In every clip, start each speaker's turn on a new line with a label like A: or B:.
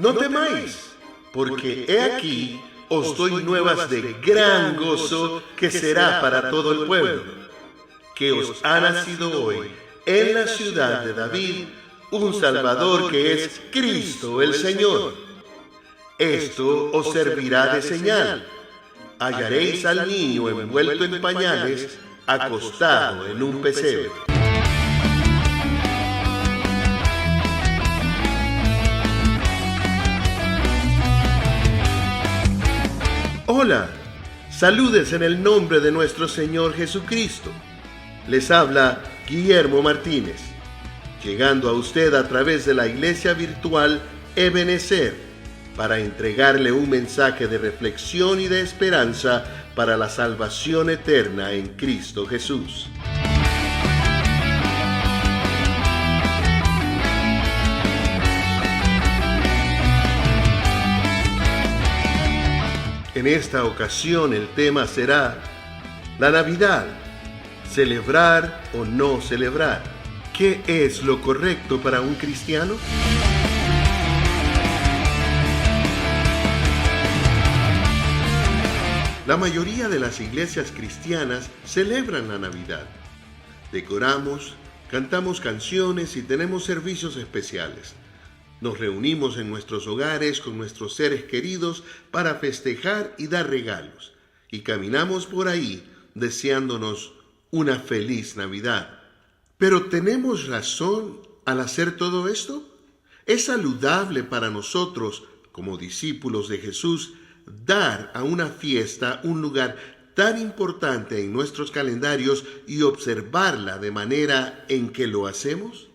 A: no temáis, porque he aquí os doy nuevas de gran gozo que será para todo el pueblo, que os ha nacido hoy en la ciudad de David un Salvador que es Cristo el Señor. Esto os servirá de señal. Hallaréis al niño envuelto en pañales, acostado en un pesebre. Hola, saludes en el nombre de nuestro Señor Jesucristo. Les habla Guillermo Martínez, llegando a usted a través de la iglesia virtual Ebenecer, para entregarle un mensaje de reflexión y de esperanza para la salvación eterna en Cristo Jesús. En esta ocasión el tema será la Navidad, celebrar o no celebrar. ¿Qué es lo correcto para un cristiano? La mayoría de las iglesias cristianas celebran la Navidad. Decoramos, cantamos canciones y tenemos servicios especiales. Nos reunimos en nuestros hogares con nuestros seres queridos para festejar y dar regalos. Y caminamos por ahí deseándonos una feliz Navidad. ¿Pero tenemos razón al hacer todo esto? ¿Es saludable para nosotros, como discípulos de Jesús, dar a una fiesta un lugar tan importante en nuestros calendarios y observarla de manera en que lo hacemos?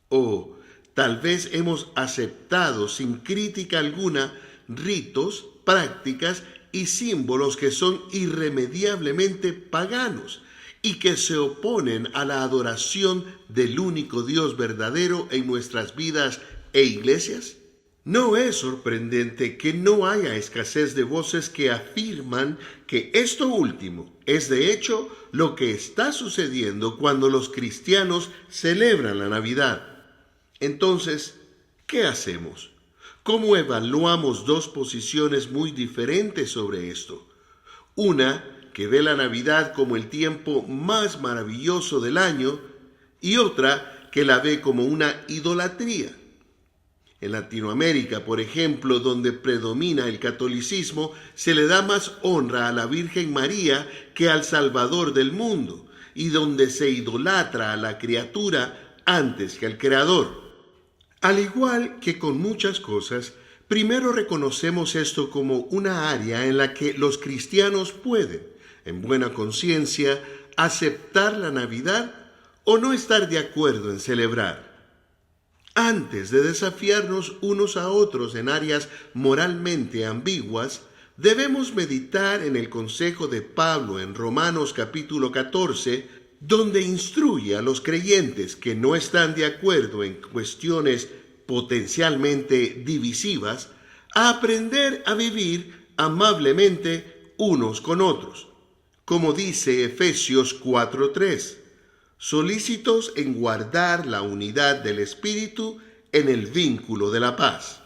A: ¿O tal vez hemos aceptado sin crítica alguna ritos, prácticas y símbolos que son irremediablemente paganos y que se oponen a la adoración del único Dios verdadero en nuestras vidas e iglesias? No es sorprendente que no haya escasez de voces que afirman que esto último es de hecho lo que está sucediendo cuando los cristianos celebran la Navidad. Entonces, ¿qué hacemos? ¿Cómo evaluamos dos posiciones muy diferentes sobre esto? Una que ve la Navidad como el tiempo más maravilloso del año y otra que la ve como una idolatría. En Latinoamérica, por ejemplo, donde predomina el catolicismo, se le da más honra a la Virgen María que al Salvador del mundo, y donde se idolatra a la criatura antes que al Creador. Al igual que con muchas cosas, primero reconocemos esto como una área en la que los cristianos pueden, en buena conciencia, aceptar la Navidad o no estar de acuerdo en celebrar. Antes de desafiarnos unos a otros en áreas moralmente ambiguas, debemos meditar en el consejo de Pablo en Romanos capítulo 14, donde instruye a los creyentes que no están de acuerdo en cuestiones potencialmente divisivas a aprender a vivir amablemente unos con otros. Como dice Efesios 4:3, solícitos en guardar la unidad del Espíritu en el vínculo de la paz.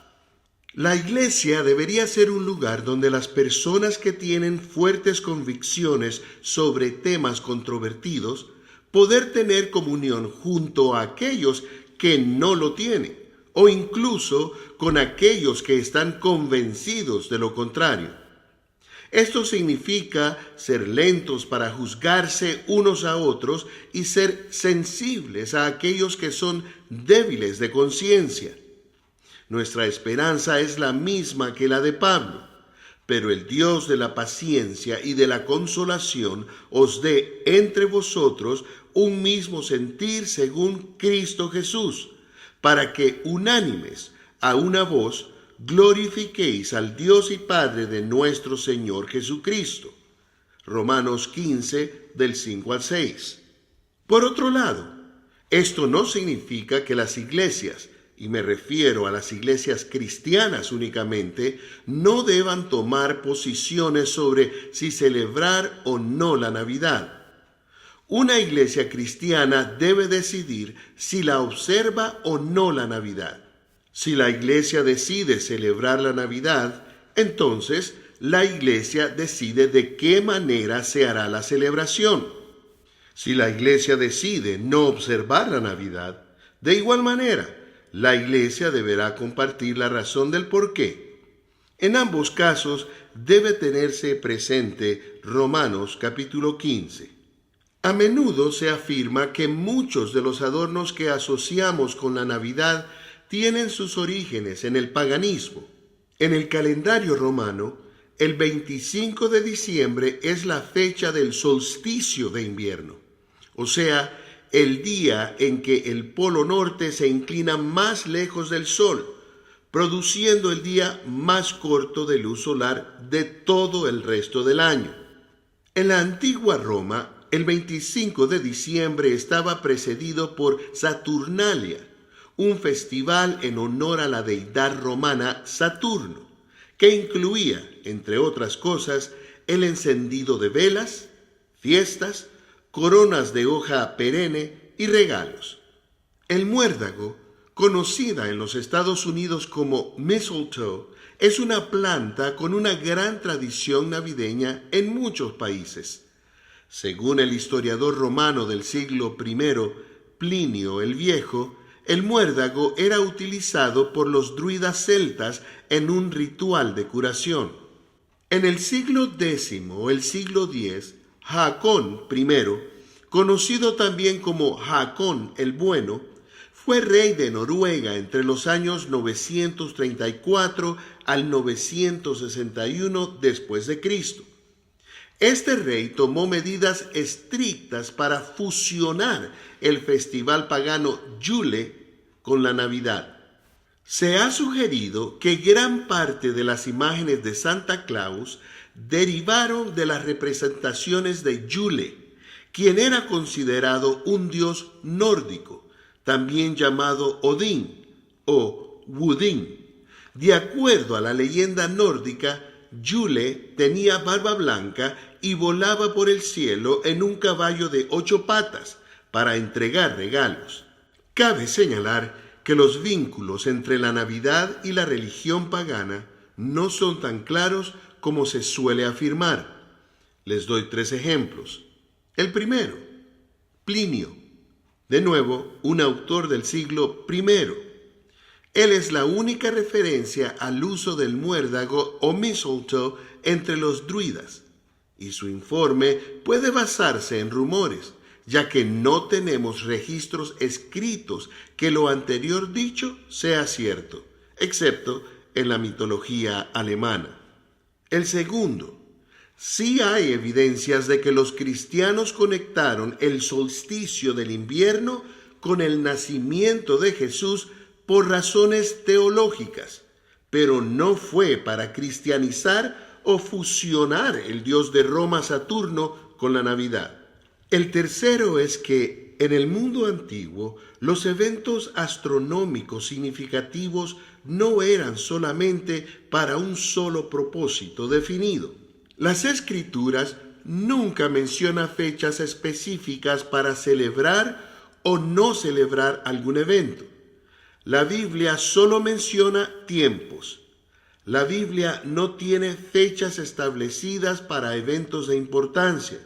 A: La iglesia debería ser un lugar donde las personas que tienen fuertes convicciones sobre temas controvertidos poder tener comunión junto a aquellos que no lo tienen, o incluso con aquellos que están convencidos de lo contrario. Esto significa ser lentos para juzgarse unos a otros y ser sensibles a aquellos que son débiles de conciencia. Nuestra esperanza es la misma que la de Pablo, pero el Dios de la paciencia y de la consolación os dé entre vosotros un mismo sentir según Cristo Jesús, para que unánimes a una voz glorifiquéis al Dios y Padre de nuestro Señor Jesucristo. Romanos 15, del 5 al 6. Por otro lado, esto no significa que las iglesias, y me refiero a las iglesias cristianas únicamente, no deban tomar posiciones sobre si celebrar o no la Navidad. Una iglesia cristiana debe decidir si la observa o no la Navidad. Si la iglesia decide celebrar la Navidad, entonces la iglesia decide de qué manera se hará la celebración. Si la iglesia decide no observar la Navidad, de igual manera, la iglesia deberá compartir la razón del por qué. En ambos casos debe tenerse presente Romanos capítulo 15. A menudo se afirma que muchos de los adornos que asociamos con la Navidad tienen sus orígenes en el paganismo. En el calendario romano, el 25 de diciembre es la fecha del solsticio de invierno, o sea, el día en que el polo norte se inclina más lejos del sol, produciendo el día más corto de luz solar de todo el resto del año. En la antigua Roma, el 25 de diciembre estaba precedido por Saturnalia, un festival en honor a la deidad romana Saturno, que incluía, entre otras cosas, el encendido de velas, fiestas, coronas de hoja perenne y regalos. El muérdago, conocida en los Estados Unidos como mistletoe, es una planta con una gran tradición navideña en muchos países. Según el historiador romano del siglo I, Plinio el Viejo, el muérdago era utilizado por los druidas celtas en un ritual de curación. En el siglo X o el siglo X, Haakon I, conocido también como Haakon el Bueno, fue rey de Noruega entre los años 934 al 961 después de Cristo. Este rey tomó medidas estrictas para fusionar el festival pagano Yule con la Navidad. Se ha sugerido que gran parte de las imágenes de Santa Claus derivaron de las representaciones de Yule, quien era considerado un dios nórdico, también llamado Odín o Wudin. De acuerdo a la leyenda nórdica, Yule tenía barba blanca y volaba por el cielo en un caballo de 8 patas para entregar regalos. Cabe señalar que los vínculos entre la Navidad y la religión pagana no son tan claros como se suele afirmar. Les doy 3 ejemplos. El primero, Plinio, de nuevo un autor del siglo I. Él es la única referencia al uso del muérdago o mistletoe entre los druidas, y su informe puede basarse en rumores, ya que no tenemos registros escritos que lo anterior dicho sea cierto, excepto en la mitología alemana. El segundo, sí hay evidencias de que los cristianos conectaron el solsticio del invierno con el nacimiento de Jesús por razones teológicas, pero no fue para cristianizar o fusionar el dios de Roma Saturno con la Navidad. El tercero es que en el mundo antiguo los eventos astronómicos significativos no eran solamente para un solo propósito definido. Las Escrituras nunca mencionan fechas específicas para celebrar o no celebrar algún evento. La Biblia solo menciona tiempos. La Biblia no tiene fechas establecidas para eventos de importancia,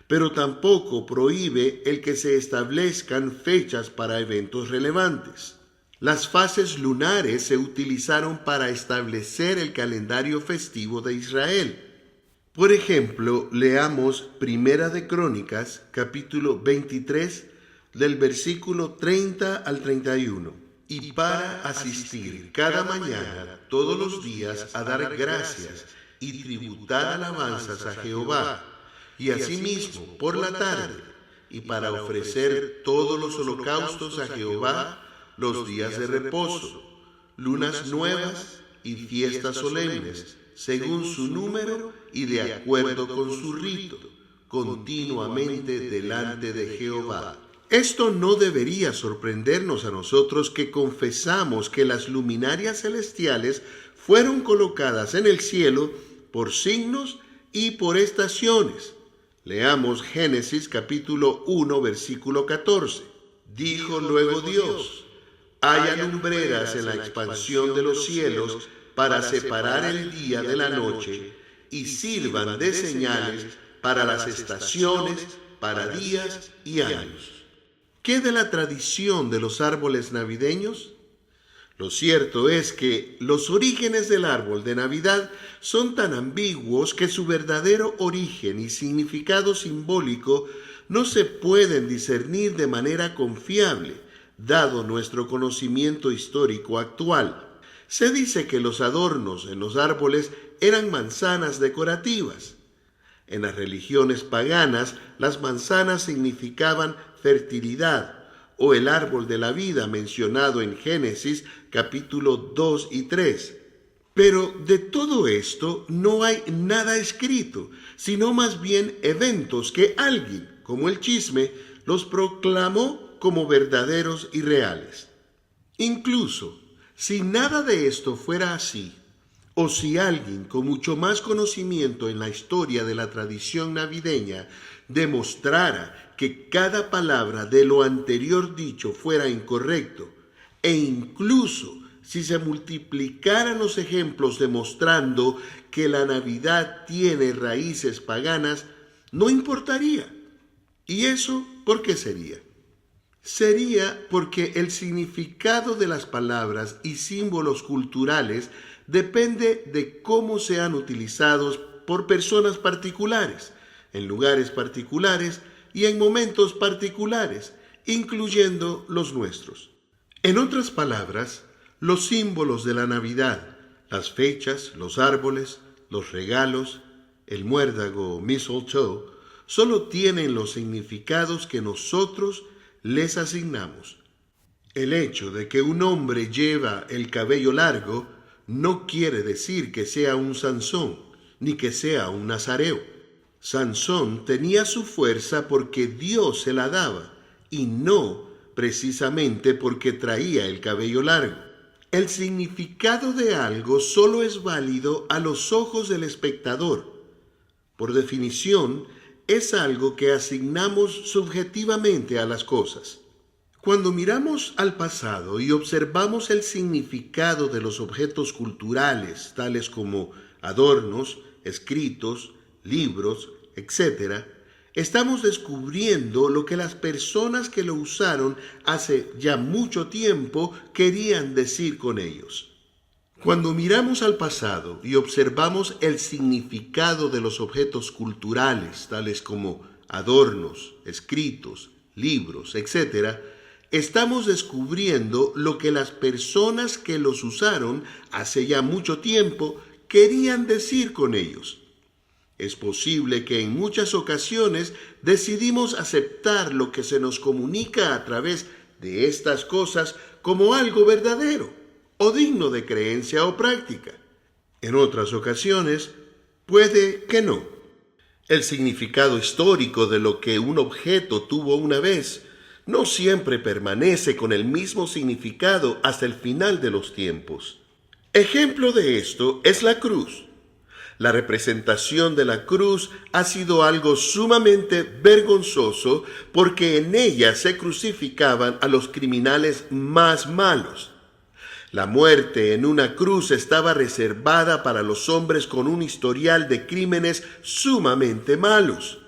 A: pero tampoco prohíbe el que se establezcan fechas para eventos relevantes. Las fases lunares se utilizaron para establecer el calendario festivo de Israel. Por ejemplo, leamos Primera de Crónicas, capítulo 23, del versículo 30 al 31. Y para asistir cada mañana, todos los días, a dar gracias y tributar alabanzas a Jehová, y asimismo por la tarde, y para ofrecer todos los holocaustos a Jehová, los días de reposo, lunas nuevas y fiestas solemnes, según su número y de acuerdo con su rito, continuamente delante de Jehová. Esto no debería sorprendernos a nosotros que confesamos que las luminarias celestiales fueron colocadas en el cielo por signos y por estaciones. Leamos Génesis capítulo 1, versículo 14. Dijo luego Dios: haya lumbreras en la expansión de los cielos para separar el día de la noche y sirvan de señales para las estaciones, para días y años. ¿Qué de la tradición de los árboles navideños? Lo cierto es que los orígenes del árbol de Navidad son tan ambiguos que su verdadero origen y significado simbólico no se pueden discernir de manera confiable, dado nuestro conocimiento histórico actual. Se dice que los adornos en los árboles eran manzanas decorativas. En las religiones paganas, las manzanas significaban fertilidad, o el árbol de la vida mencionado en Génesis capítulo 2 y 3. Pero de todo esto no hay nada escrito, sino más bien eventos que alguien, como el chisme, los proclamó como verdaderos y reales. Incluso, si nada de esto fuera así, o si alguien con mucho más conocimiento en la historia de la tradición navideña demostrara que cada palabra de lo anterior dicho fuera incorrecto, e incluso si se multiplicaran los ejemplos demostrando que la Navidad tiene raíces paganas, no importaría. ¿Y eso por qué sería? Sería porque el significado de las palabras y símbolos culturales depende de cómo sean utilizados por personas particulares, en lugares particulares y en momentos particulares, incluyendo los nuestros. En otras palabras, los símbolos de la Navidad, las fechas, los árboles, los regalos, el muérdago o mistletoe, solo tienen los significados que nosotros les asignamos. El hecho de que un hombre lleva el cabello largo no quiere decir que sea un Sansón, ni que sea un nazareo. Sansón tenía su fuerza porque Dios se la daba, y no precisamente porque traía el cabello largo. El significado de algo solo es válido a los ojos del espectador. Por definición, es algo que asignamos subjetivamente a las cosas. Cuando miramos al pasado y observamos el significado de los objetos culturales, tales como adornos, escritos, libros, etc., estamos descubriendo lo que las personas que lo usaron hace ya mucho tiempo querían decir con ellos. Cuando miramos al pasado y observamos el significado de los objetos culturales, tales como adornos, escritos, libros, etc., estamos descubriendo lo que las personas que los usaron hace ya mucho tiempo querían decir con ellos. Es posible que en muchas ocasiones decidimos aceptar lo que se nos comunica a través de estas cosas como algo verdadero o digno de creencia o práctica. En otras ocasiones, puede que no. El significado histórico de lo que un objeto tuvo una vez no siempre permanece con el mismo significado hasta el final de los tiempos. Ejemplo de esto es la cruz. La representación de la cruz ha sido algo sumamente vergonzoso porque en ella se crucificaban a los criminales más malos. La muerte en una cruz estaba reservada para los hombres con un historial de crímenes sumamente malos.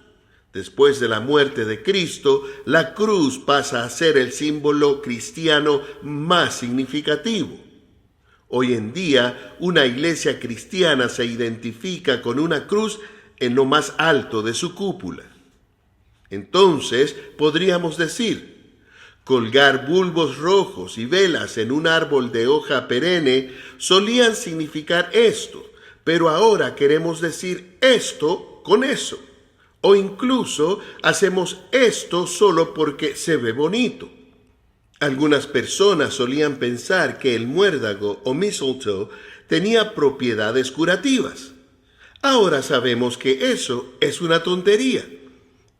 A: Después de la muerte de Cristo, la cruz pasa a ser el símbolo cristiano más significativo. Hoy en día, una iglesia cristiana se identifica con una cruz en lo más alto de su cúpula. Entonces, podríamos decir, colgar bulbos rojos y velas en un árbol de hoja perenne solían significar esto, pero ahora queremos decir esto con eso. O incluso hacemos esto solo porque se ve bonito. Algunas personas solían pensar que el muérdago o mistletoe tenía propiedades curativas. Ahora sabemos que eso es una tontería.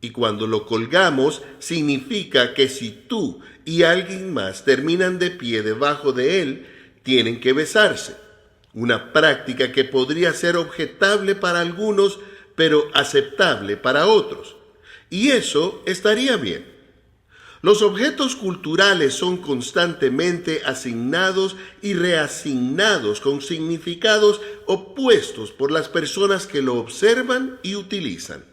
A: Y cuando lo colgamos, significa que si tú y alguien más terminan de pie debajo de él, tienen que besarse. Una práctica que podría ser objetable para algunos, pero aceptable para otros. Y eso estaría bien. Los objetos culturales son constantemente asignados y reasignados con significados opuestos por las personas que lo observan y utilizan.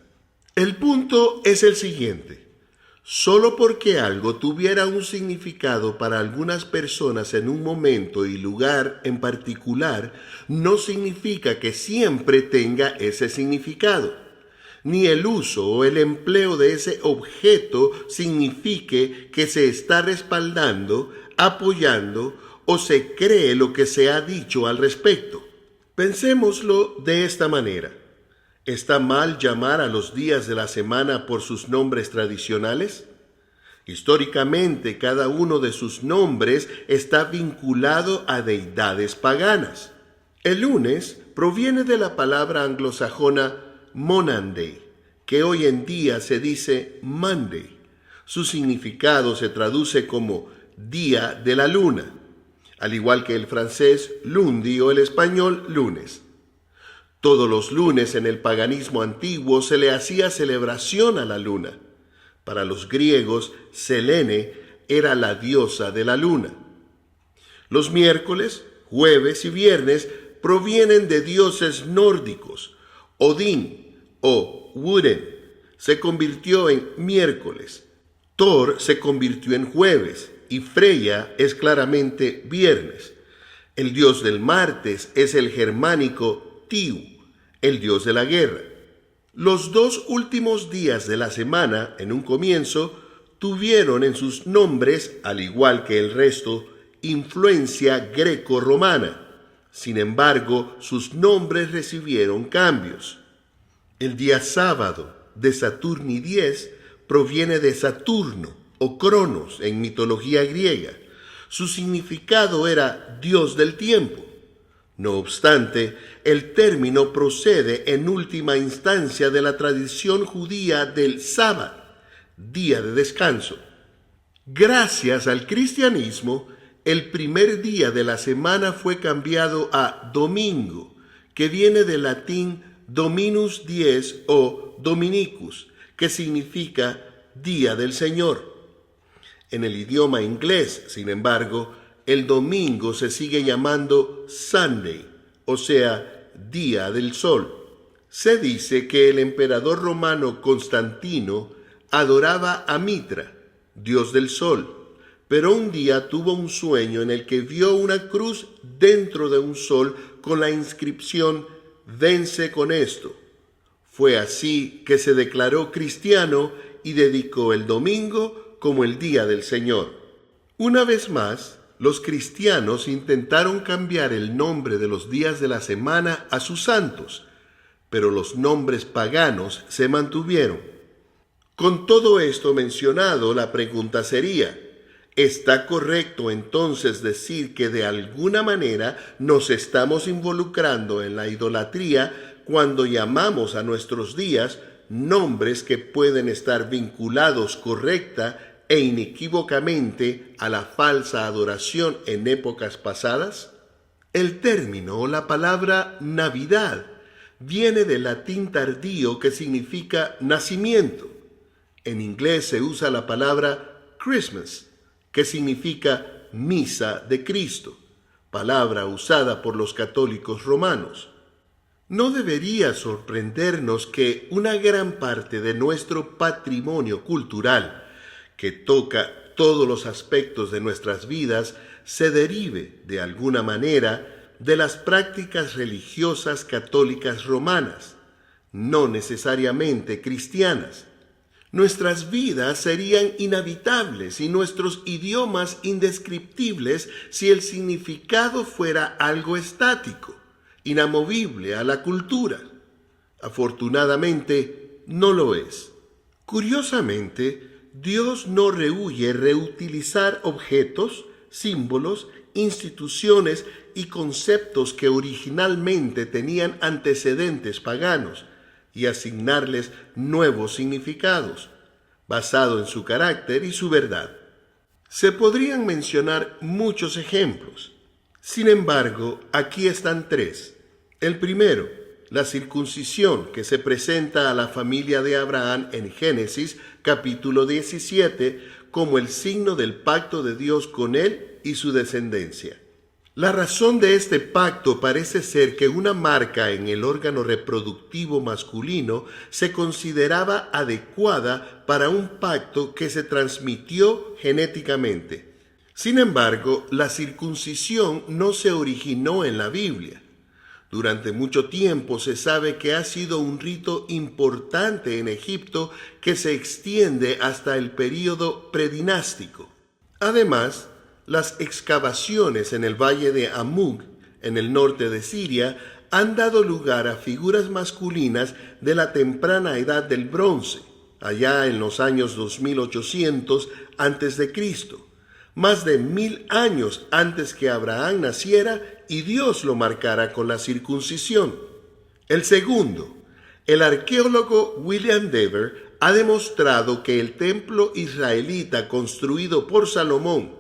A: El punto es el siguiente: solo porque algo tuviera un significado para algunas personas en un momento y lugar en particular, no significa que siempre tenga ese significado. Ni el uso o el empleo de ese objeto signifique que se está respaldando, apoyando o se cree lo que se ha dicho al respecto. Pensémoslo de esta manera. ¿Está mal llamar a los días de la semana por sus nombres tradicionales? Históricamente, cada uno de sus nombres está vinculado a deidades paganas. El lunes proviene de la palabra anglosajona Monday, que hoy en día se dice Monday. Su significado se traduce como día de la luna, al igual que el francés lundi o el español lunes. Todos los lunes en el paganismo antiguo se le hacía celebración a la luna. Para los griegos, Selene era la diosa de la luna. Los miércoles, jueves y viernes provienen de dioses nórdicos. Odín o Woden se convirtió en miércoles, Thor se convirtió en jueves y Freya es claramente viernes. El dios del martes es el germánico Tiu, el dios de la guerra. Los dos últimos días de la semana, en un comienzo, tuvieron en sus nombres, al igual que el resto, influencia greco-romana. Sin embargo, sus nombres recibieron cambios. El día sábado de Saturni 10 proviene de Saturno o Cronos en mitología griega. Su significado era Dios del tiempo. No obstante, el término procede en última instancia de la tradición judía del sábado, día de descanso. Gracias al cristianismo, el primer día de la semana fue cambiado a domingo, que viene del latín Dominus Dies o Dominicus, que significa Día del Señor. En el idioma inglés, sin embargo, el domingo se sigue llamando Sunday, o sea, Día del Sol. Se dice que el emperador romano Constantino adoraba a Mitra, dios del sol, pero un día tuvo un sueño en el que vio una cruz dentro de un sol con la inscripción «Vence con esto». Fue así que se declaró cristiano y dedicó el domingo como el día del Señor. Una vez más, los cristianos intentaron cambiar el nombre de los días de la semana a sus santos, pero los nombres paganos se mantuvieron. Con todo esto mencionado, la pregunta sería: ¿está correcto entonces decir que de alguna manera nos estamos involucrando en la idolatría cuando llamamos a nuestros días nombres que pueden estar vinculados correcta e inequívocamente a la falsa adoración en épocas pasadas? El término o la palabra Navidad viene del latín tardío que significa nacimiento. En inglés se usa la palabra Christmas, que significa misa de Cristo, palabra usada por los católicos romanos. No debería sorprendernos que una gran parte de nuestro patrimonio cultural, que toca todos los aspectos de nuestras vidas, se derive, de alguna manera, de las prácticas religiosas católicas romanas, no necesariamente cristianas. Nuestras vidas serían inhabitables y nuestros idiomas indescriptibles si el significado fuera algo estático, inamovible a la cultura. Afortunadamente, no lo es. Curiosamente, Dios no rehúye reutilizar objetos, símbolos, instituciones y conceptos que originalmente tenían antecedentes paganos y asignarles nuevos significados, basado en su carácter y su verdad. Se podrían mencionar muchos ejemplos. Sin embargo, aquí están tres. El primero, la circuncisión que se presenta a la familia de Abraham en Génesis capítulo 17 como el signo del pacto de Dios con él y su descendencia. La razón de este pacto parece ser que una marca en el órgano reproductivo masculino se consideraba adecuada para un pacto que se transmitió genéticamente. Sin embargo, la circuncisión no se originó en la Biblia. Durante mucho tiempo se sabe que ha sido un rito importante en Egipto que se extiende hasta el período predinástico. Además, las excavaciones en el valle de Amug, en el norte de Siria, han dado lugar a figuras masculinas de la temprana edad del bronce, allá en los años 2800 a.C., más de 1000 años antes que Abraham naciera y Dios lo marcara con la circuncisión. El segundo, el arqueólogo William Dever ha demostrado que el templo israelita construido por Salomón,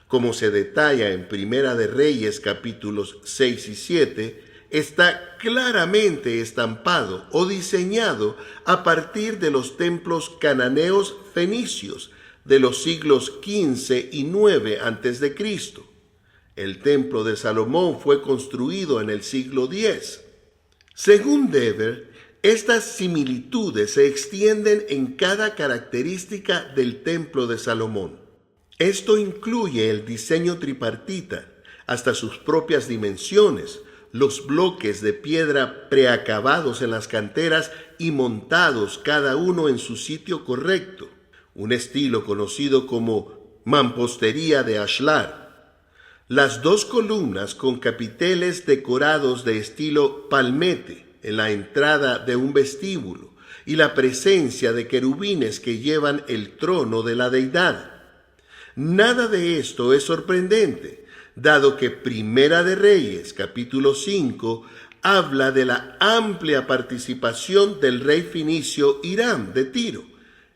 A: como se detalla en Primera de Reyes capítulos 6 y 7, está claramente estampado o diseñado a partir de los templos cananeos fenicios de los siglos XV y IX a.C. El templo de Salomón fue construido en el siglo X. Según Dever, estas similitudes se extienden en cada característica del templo de Salomón. Esto incluye el diseño tripartita, hasta sus propias dimensiones, los bloques de piedra preacabados en las canteras y montados cada uno en su sitio correcto, un estilo conocido como mampostería de ashlar. Las dos columnas con capiteles decorados de estilo palmete en la entrada de un vestíbulo y la presencia de querubines que llevan el trono de la deidad. Nada de esto es sorprendente, dado que Primera de Reyes, capítulo 5, habla de la amplia participación del rey fenicio Hiram de Tiro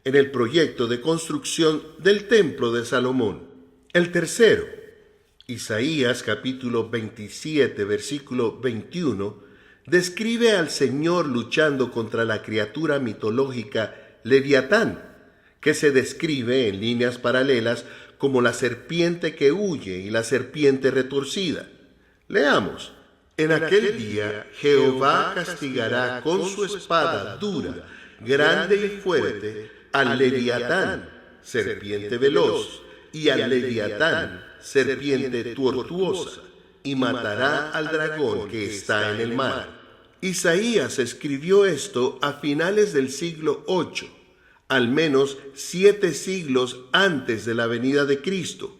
A: en el proyecto de construcción del templo de Salomón. El tercero, Isaías capítulo 27, versículo 21, describe al Señor luchando contra la criatura mitológica Leviatán, que se describe en líneas paralelas como la serpiente que huye y la serpiente retorcida. Leamos. En aquel día Jehová castigará con su espada dura, grande y fuerte, al Leviatán, serpiente veloz, y al Leviatán, serpiente tortuosa, y matará al dragón que está en el mar. Isaías escribió esto a finales del siglo VIII, al menos 7 siglos antes de la venida de Cristo.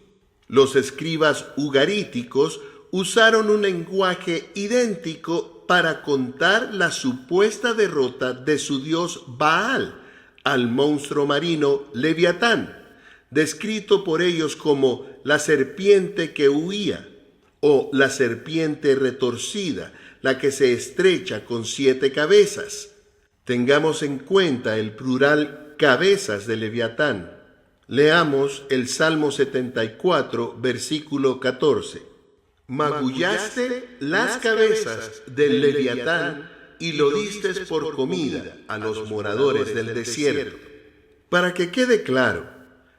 A: Los escribas ugaríticos usaron un lenguaje idéntico para contar la supuesta derrota de su dios Baal al monstruo marino Leviatán, descrito por ellos como la serpiente que huía o la serpiente retorcida, la que se estrecha con 7 cabezas. Tengamos en cuenta el plural cabezas de Leviatán. Leamos el Salmo 74, versículo 14. Magullaste las cabezas del Leviatán y lo diste por comida a los moradores del desierto. Para que quede claro,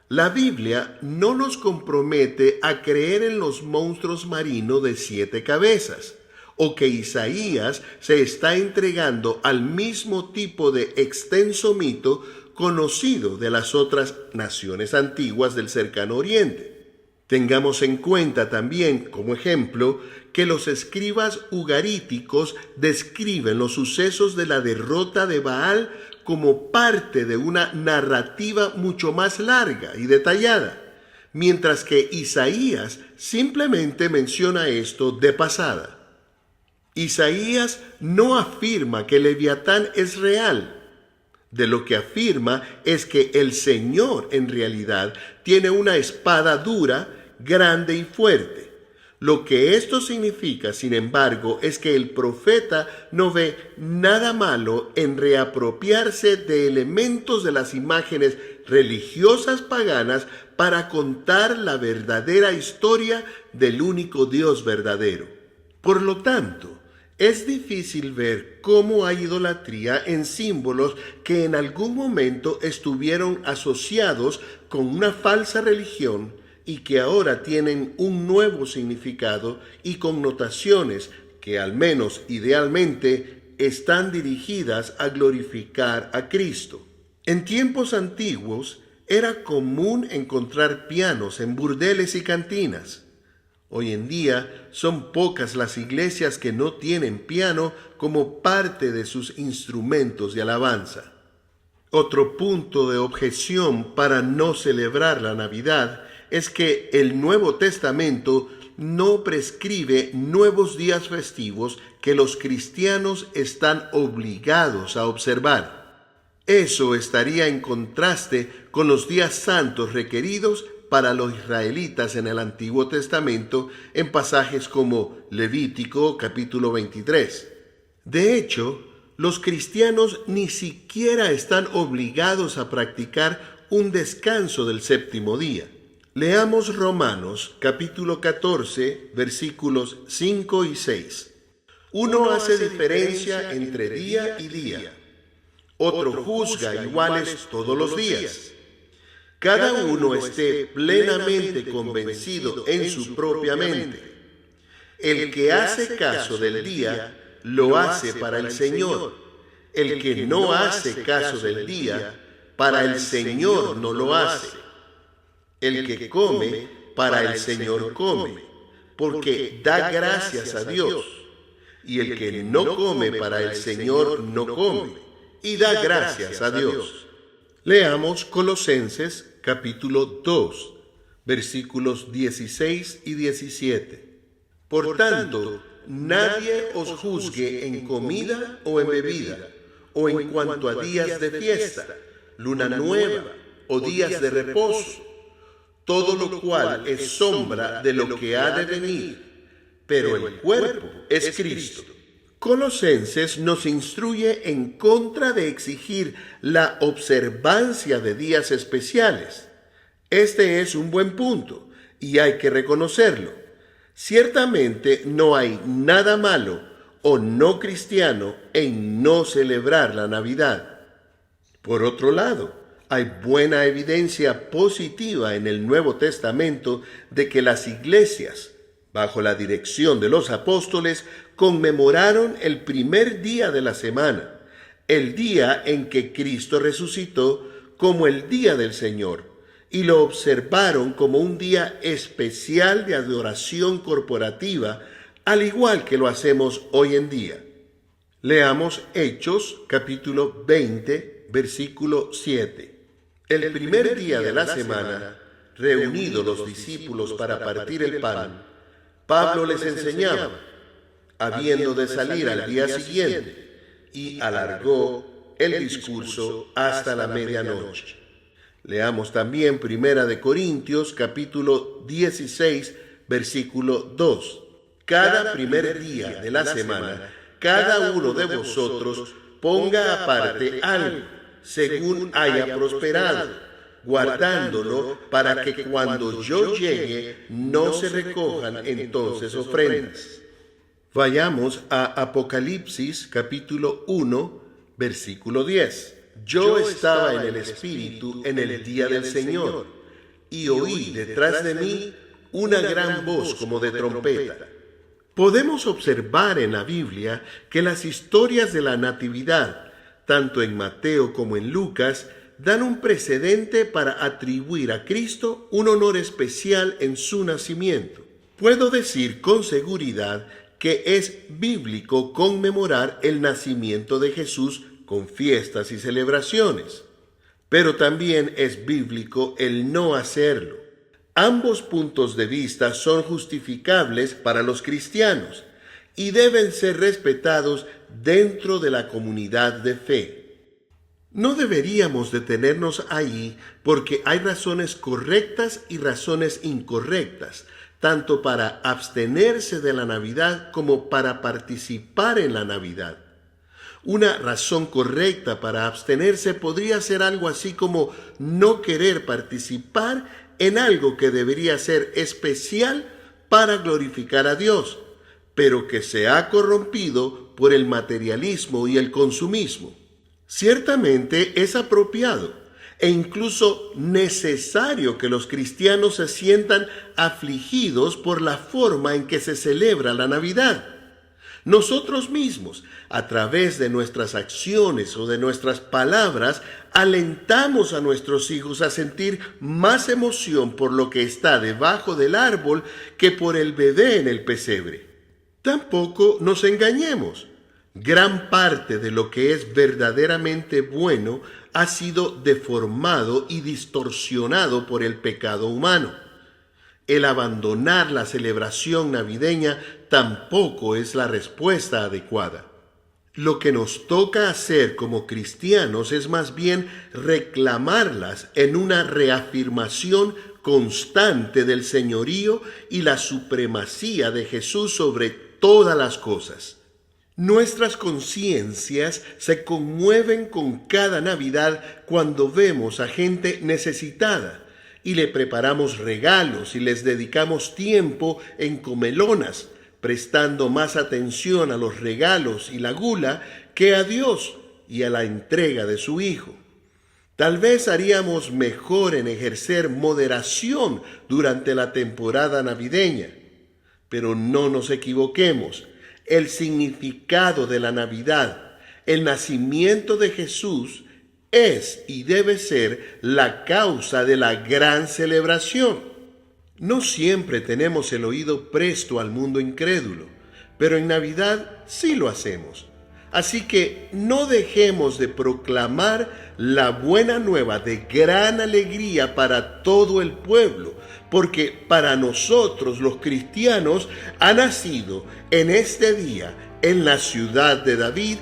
A: la Biblia no nos compromete a creer en los monstruos marinos de 7 cabezas, o que Isaías se está entregando al mismo tipo de extenso mito conocido de las otras naciones antiguas del cercano oriente. Tengamos en cuenta también, como ejemplo, que los escribas ugaríticos describen los sucesos de la derrota de Baal como parte de una narrativa mucho más larga y detallada, mientras que Isaías simplemente menciona esto de pasada. Isaías no afirma que Leviatán es real. De lo que afirma es que el Señor en realidad tiene una espada dura, grande y fuerte. Lo que esto significa, sin embargo, es que el profeta no ve nada malo en reapropiarse de elementos de las imágenes religiosas paganas para contar la verdadera historia del único Dios verdadero. Por lo tanto, Es difícil ver cómo hay idolatría en símbolos que en algún momento estuvieron asociados con una falsa religión y que ahora tienen un nuevo significado y connotaciones que, al menos idealmente, están dirigidas a glorificar a Cristo. En tiempos antiguos era común encontrar pianos en burdeles y cantinas. Hoy en día son pocas las iglesias que no tienen piano como parte de sus instrumentos de alabanza. Otro punto de objeción para no celebrar la Navidad es que el Nuevo Testamento no prescribe nuevos días festivos que los cristianos están obligados a observar. Eso estaría en contraste con los días santos requeridos para los israelitas en el Antiguo Testamento en pasajes como Levítico capítulo 23. De hecho, los cristianos ni siquiera están obligados a practicar un descanso del séptimo día. Leamos Romanos capítulo 14, versículos 5 y 6. Uno hace diferencia entre día y día. Otro juzga iguales todos los días. Cada uno esté plenamente convencido en su propia mente. El que hace caso del día, lo hace para el Señor. El que no hace caso del día, para el Señor no lo hace. El que come, para el Señor come, porque da gracias a Dios. Y el que no come para el Señor no come, y da gracias a Dios. Leamos Colosenses capítulo 2, versículos 16 y 17. Por tanto, nadie os juzgue en comida o en bebida, o en cuanto a días de fiesta, luna nueva o días de reposo, todo lo cual es sombra de lo que ha de venir, pero el cuerpo es Cristo. Colosenses nos instruye en contra de exigir la observancia de días especiales. Este es un buen punto y hay que reconocerlo. Ciertamente no hay nada malo o no cristiano en no celebrar la Navidad. Por otro lado, hay buena evidencia positiva en el Nuevo Testamento de que las iglesias, bajo la dirección de los apóstoles, conmemoraron el primer día de la semana, el día en que Cristo resucitó, como el día del Señor, y lo observaron como un día especial de adoración corporativa, al igual que lo hacemos hoy en día. Leamos Hechos capítulo 20, versículo 7. El primer día de la semana, reunidos los discípulos para partir el pan, Pablo les enseñaba, habiendo de salir al día siguiente, y alargó el discurso hasta la medianoche. Leamos también Primera de Corintios, capítulo 16, versículo 2. Cada primer día de la semana, cada uno de vosotros ponga aparte algo, según haya prosperado, guardándolo para que cuando yo llegue no se recojan entonces ofrendas. Vayamos a Apocalipsis capítulo 1, versículo 10. Yo estaba en el Espíritu en el día del Señor, y oí detrás de mí una gran voz como de trompeta. Podemos observar en la Biblia que las historias de la Natividad, tanto en Mateo como en Lucas, dan un precedente para atribuir a Cristo un honor especial en su nacimiento. Puedo decir con seguridad que es bíblico conmemorar el nacimiento de Jesús con fiestas y celebraciones, pero también es bíblico el no hacerlo. Ambos puntos de vista son justificables para los cristianos y deben ser respetados dentro de la comunidad de fe. No deberíamos detenernos ahí porque hay razones correctas y razones incorrectas, tanto para abstenerse de la Navidad como para participar en la Navidad. Una razón correcta para abstenerse podría ser algo así como no querer participar en algo que debería ser especial para glorificar a Dios, pero que se ha corrompido por el materialismo y el consumismo. Ciertamente es apropiado e incluso necesario que los cristianos se sientan afligidos por la forma en que se celebra la Navidad. Nosotros mismos, a través de nuestras acciones o de nuestras palabras, alentamos a nuestros hijos a sentir más emoción por lo que está debajo del árbol que por el bebé en el pesebre. Tampoco nos engañemos. Gran parte de lo que es verdaderamente bueno ha sido deformado y distorsionado por el pecado humano. El abandonar la celebración navideña tampoco es la respuesta adecuada. Lo que nos toca hacer como cristianos es más bien reclamarlas en una reafirmación constante del señorío y la supremacía de Jesús sobre todas las cosas. Nuestras conciencias se conmueven con cada Navidad cuando vemos a gente necesitada y le preparamos regalos y les dedicamos tiempo en comelonas, prestando más atención a los regalos y la gula que a Dios y a la entrega de su Hijo. Tal vez haríamos mejor en ejercer moderación durante la temporada navideña, pero no nos equivoquemos. El significado de la Navidad, el nacimiento de Jesús, es y debe ser la causa de la gran celebración. No siempre tenemos el oído presto al mundo incrédulo, pero en Navidad sí lo hacemos. Así que no dejemos de proclamar la buena nueva de gran alegría para todo el pueblo, porque para nosotros los cristianos ha nacido en este día, en la ciudad de David,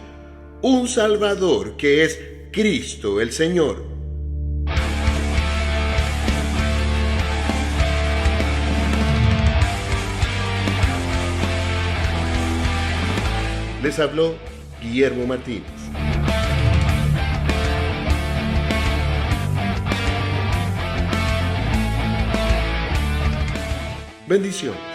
A: un Salvador que es Cristo el Señor. Les habló Guillermo Martínez. Bendiciones.